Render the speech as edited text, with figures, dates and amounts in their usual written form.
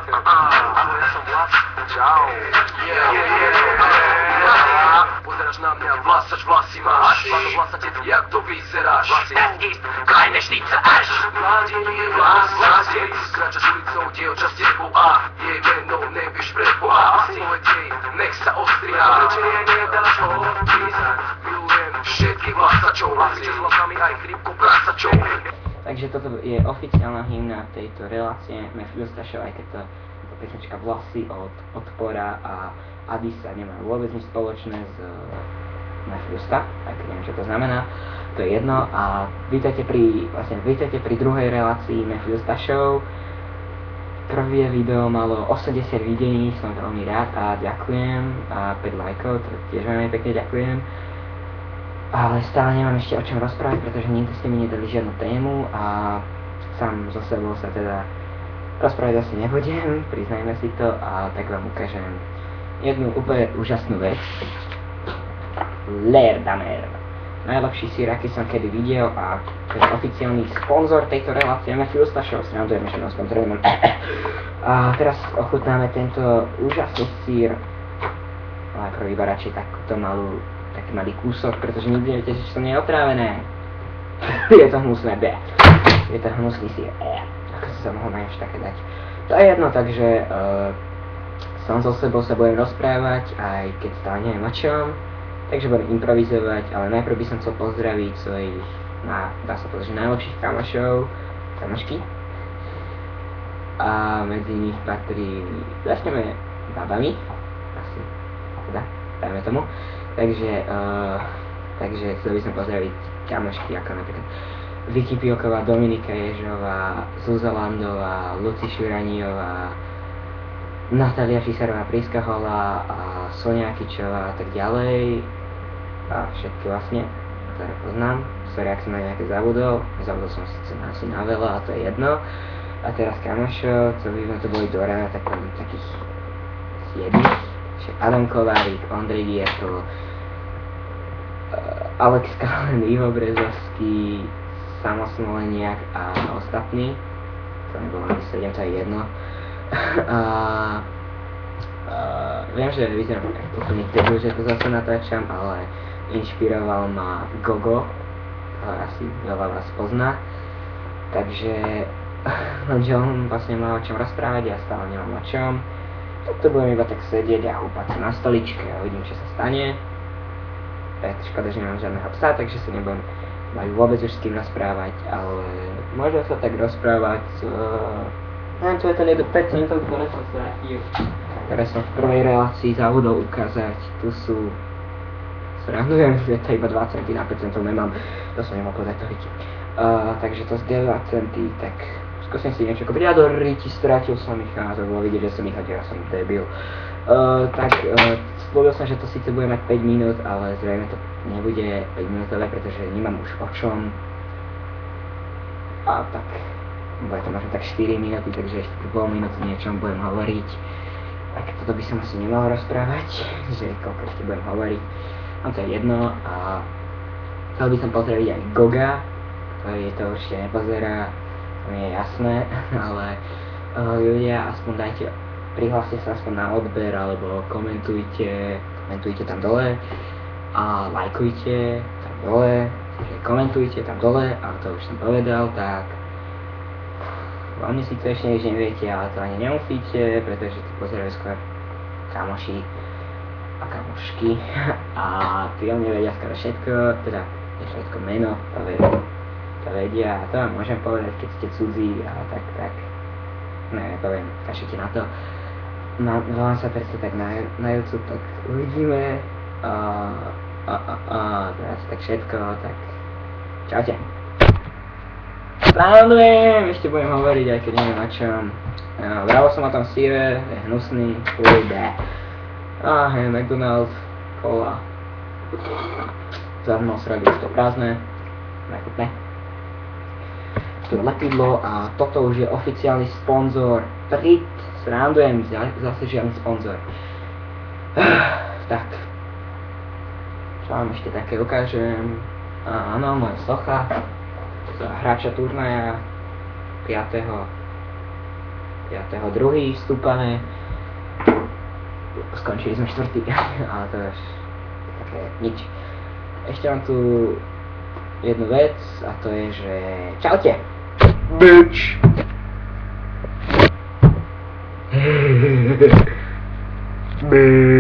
Ja som Vlad, čau. Pozeráš na mňa, vlasač, vlasy máš. Vlado, vlasate, jak to vyzeráš. Vlasy, keine Schnitze, až. Mladenie, vlasate, kráčaš ulicou, dievča s tebou a jej meno nevieš preboha. Svoje dej, nech sa ostriha. Oblečenie nedáš ho odpísať. Milujem všetkých vlasačov, vlasiče s vlasami aj chrípku prasačov. Takže toto je oficiálna hymna tejto relácie Mephisto Show, aj keď to pesnička Vlasy od Odpora a Adisa nemá vôbec nič spoločné s Mephisto, aj keď neviem, čo to znamená, to je jedno. A vítajte pri druhej relácii Mephisto Show. Prvé video malo 80 videí, som veľmi rád a ďakujem, a 5 lajkov, to tiež veľmi pekne ďakujem. Ale stále nemám ešte o čom rozprávať, pretože nikdy ste mi nedali žiadnu tému a sám so sebou sa teda rozprávať asi nebudem, priznajme si to, a tak vám ukážem jednu úplne úžasnú vec. L'air d'Amer. Najlepší sír, aký som kedy videl, a to je oficiálny sponzor tejto relácie Mephisto Show, srandujeme, že nás sponzorujeme. A teraz ochutnáme tento úžasný sír, ale prvý iba radšej takúto taký malý kúsok, pretože nikdy neviete, že to nie je otrávené. Je to hnusné, je to hnusný sír, ako si sa mohol najmä také dať. To je jedno, takže sám so sebou sa budem rozprávať, aj keď stále neviem o čom, takže budem improvizovať, ale najprv by som chcel pozdraviť svojich, dá sa povedať, najlepších kamošky. A medzi nich patrí, začneme babami, asi, teda, dajme tomu. Takže chcel by som pozdraviť kamošky ako napríklad Vicky Pilková, Dominika Ježová, Zuzá Landová, Luci Šuraniová, Natália Fisarová, Priska Hola a Sonia Kičová a tak ďalej. A všetky vlastne, ktoré poznám. Sorry, ak som na nejaké zabudol som asi na veľa, a to je jedno. A teraz kamošov, co by sme to boli do rána, takých 7. Adam Kovárik, Ondrej Giertl, Alex Kalen, Ivo Brezovský, Samo Smoleniak a ostatní. To nebolo ani 7, to je jedno. Viem, že vyzerám úplne debil, že to zase natáčam, ale inšpiroval ma Gogo, asi veľa vás pozná. Takže lenže on vlastne má o čom rozprávať, ja stále nemám o čom. Tak to budem iba tak sedieť a húpať sa na stoličke a uvidím, čo sa stane. Škoda, že nemám žiadneho psa, takže sa nebudem vôbec už s kým rozprávať, ale môžem sa tak rozprávať neviem, čo je ten 1%, ktoré som stratil, ktoré som v prvej relácii zabudol ukázať. Tu sú, srandujem, že to iba 20 na 5 centov nemám, to som nemal povedať to hyti. Takže to z 2 centy, tak skúsim si niečo kúpiť. Ja do riti stratil som ich a to bolo vidieť, že som ich hodil, ja som debil. Slúbil som, že to síce bude mať 5 minút, ale zrejme to nebude 5 minútové, pretože nemám už o čom. A tak, bude to možno tak 4 minúty, takže ešte pol minúty niečom budem hovoriť. Tak toto by som asi nemal rozprávať, že koľko ešte budem hovoriť. No to je jedno a chcel by som pozdraviť aj Goga, ktorý to určite nepozerá, to mi je jasné, ale ľudia, aspoň dajte, prihláste sa aspoň na odber, alebo komentujte tam dole a lajkujte tam dole, takže komentujte tam dole, a to už som povedal, tak oni síce ešte nič neviete, ale to ani nemusíte, pretože to pozerajú skôr kamoši a kamošky a tí oni vedia skoro všetko, teda všetko meno, to vedia, a to vám môžem povedať, keď ste cudzí a tak, neviem, kašite na to. Volám sa presne tak na YouTube, tak uvidíme teraz tak všetko, tak čaute. Srandujem, ešte budem hovoriť, aj keď neviem o čom. Vravel som o tom síre, je hnusný, hej, McDonald's, cola. Zahrnul srady, už to prázdne, nechutné. Tu je lepidlo a toto už je oficiálny sponzor Prit. Srandujem, zase žiadny sponzor. Tak. Čo vám ešte také ukážem? Áno, moja socha. Hráča turnaja 5. 5.2. vstúpame. Skončili sme 4. ale to je také nič. Ešte mám tu jednu vec a to je, že čaute! Bitch! Bitch!